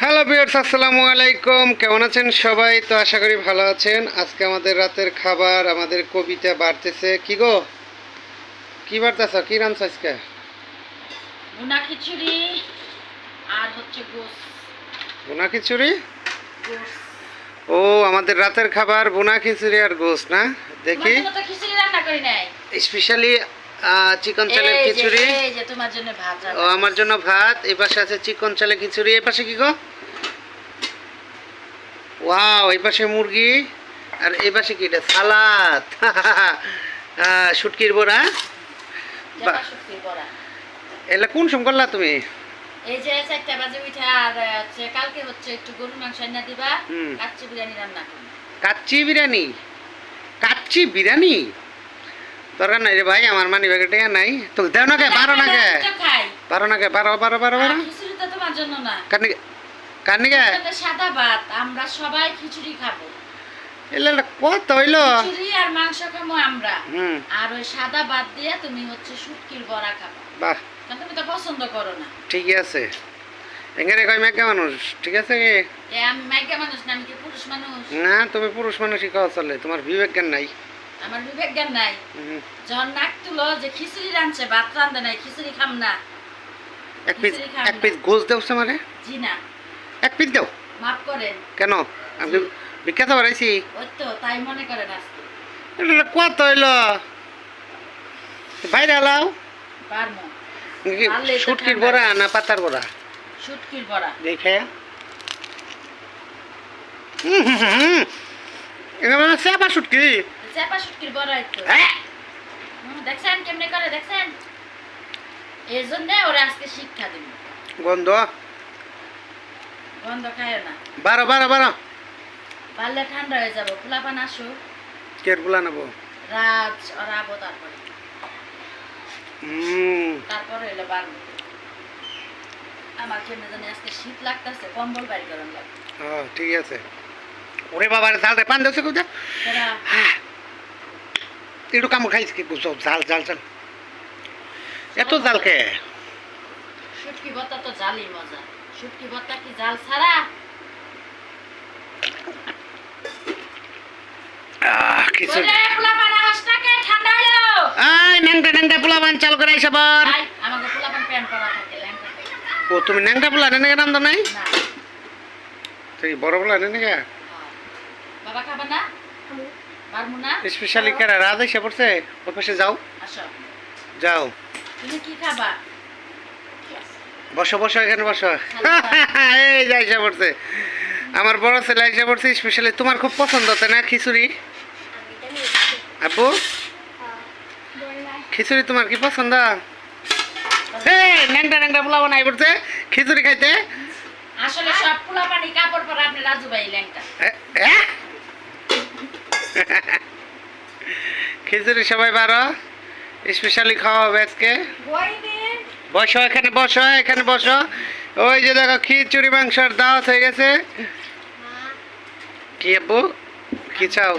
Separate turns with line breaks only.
Hello viewers, আসসালামু আলাইকুম। কেমন আছেন সবাই? তো আশা করি ভালো আছেন। আজকে আমাদের রাতের খাবার, আমাদের কবিতা বাড়তেছে। কি গো, কি বাড়তেছ? কি রান্না আজকে?
ভুনা খিচুড়ি আর হচ্ছে গোস।
বোনা খিচুড়ি?
গোস
ও, আমাদের রাতের খাবার বোনা খিচুড়ি আর গোস না? দেখি।
তোমার জন্য তো খিচুড়ি রান্না করি নাই।
স্পেশালি চিকন চালের খিচুড়ি।
এই যে তোমার জন্য ভাত রান্না।
ও, আমার জন্য ভাত। এই পাশে আছে চিকন চালের খিচুড়ি। এই পাশে কি গো? ওয়াও, এই পাশে মুরগি। আর এই পাশে কি? এটা সালাদ। শুটকির বড়া।
জাপা শুটকির বড়া।
এলা কোন সময় করলা তুমি?
এই যে 4টা বাজে উঠা আর হচ্ছে কালকে হচ্ছে একটু গরুর মাংস আইনা দিবা, কাচ্চি বিরিয়ানি রান্না করব।
কাচ্চি বিরিয়ানি? কাচ্চি বিরিয়ানি দরকার নাই রে ভাই, আমার মানি ব্যাগে টাকা নাই। তো দেও না কে? বারো না কে? বারো না কে? বারো বারো বারো বারো।
খিচুড়ি তো তোমার জন্য না।
কারনি কে?
সাদা ভাত, আমরা সবাই খিচুড়ি খাবো।
এলা কত হইলো?
খিচুড়ি আর মাংস খাবো আমরা। আর ওই সাদা ভাত দিয়ে তুমি হচ্ছে শুটকির বড়া খাবা।
বাহ,
কারণ তুমি তো পছন্দ করো না।
ঠিকই আছে। এখানে কয় মেঘা মানুষ, ঠিক আছে কি?
আমি মাইকা মানুষ না, আমি কি পুরুষ মানুষ?
না, তুমি পুরুষ মানুষই খাওয়া চলে, তোমার বিবেক জ্ঞান নাই।
আমার বিবেক জ্ঞান নাই। যখন নাক তুলো যে খিচুড়ি রাঁধছে, ভাত রাঁধে নাই, খিচুড়ি খাম না।
এক পিস গোস দেও আমারে।
জি না,
এক পিস দাও।
মাফ করেন।
কেন? আমি বিখ্যাত বাড়াইছি?
ওই তো তাই মনে করেন আজকে।
এটা কত হইলো? বাইরে আলাও।
পারমো।
শুটকির বড়া না পাতার বড়া?
শুটকির বড়া।
দেখে চেপা শুটকি।
চেপা শুটকির বড়া একটু। দেখছেন কেমনে করে? দেখছেন? এই জন্য ওরা আজকে শিক্ষা দিব।
গন্ধ
গন্ধ খায় না।
বারো বারো বারো।
পারলে ঠান্ডা হয়ে যাবো। পোলাপান আসো।
কের গুলা নেবো?
রাজ ওরা আবো তারপরে। তারপরে হইলো বারো। আমার কেমনে জানি আজকে শীত লাগতেছে, কম্বল বাইর করার লাগে।
ঠিক আছে। ওরে বাবা, জাল রে পান দেছে কোথা? একটু কামড় খাইছি কি? জাল জাল জাল, এত জাল কে?
শুটকি ভর্তা তো জালই মজা। শুটকি ভর্তা কি জাল ছাড়া?
কিছু
পোলাপান হাসটাকে ঠান্ডা হইলো।
আই ন্যাংটা ন্যাংটা পোলাপান চাল করে আইসা বার।
আমাকে পোলাপান প্যান্ট পরা থাকে, ল্যাংটা থাকে।
ও, তুমি ন্যাংটা পোলা নেনে নাম তো নাই?
না।
তুই বড় পোলা নেনে কে?
বাবা খাবা না? পারমু না?
স্পেশালি কেরা রাত এসে পড়ছে? ওর পাশে যাও।
আসো।
যাও।
তুমি কি খাবা?
বসো বসো, এখানে বসো। এই যে এসে পড়ছে আমার বড় ছেলে, এসে পড়ছে। স্পেশালি তোমার খুব পছন্দ তাই না খিচুড়ি? আব্বু, খিচুড়ি তোমার কি পছন্দ? ন্যাংটা ন্যাংটা পোলা বানাই পড়ছে খিচুড়ি খাইতে।
আসলে সব পোলাপানি কাপড় পরা, আপনি রাজু ভাই ল্যাংটা।
খিচুড়ি সবাই বারো, স্পেশালি খাওয়া হবে আজকে। বসো এখানে, বসো এখানে বসো। ওই যে দেখো খিচুড়ি মাংসের দাওয়াত হয়ে গেছে। কি আব্বু, কি চাও?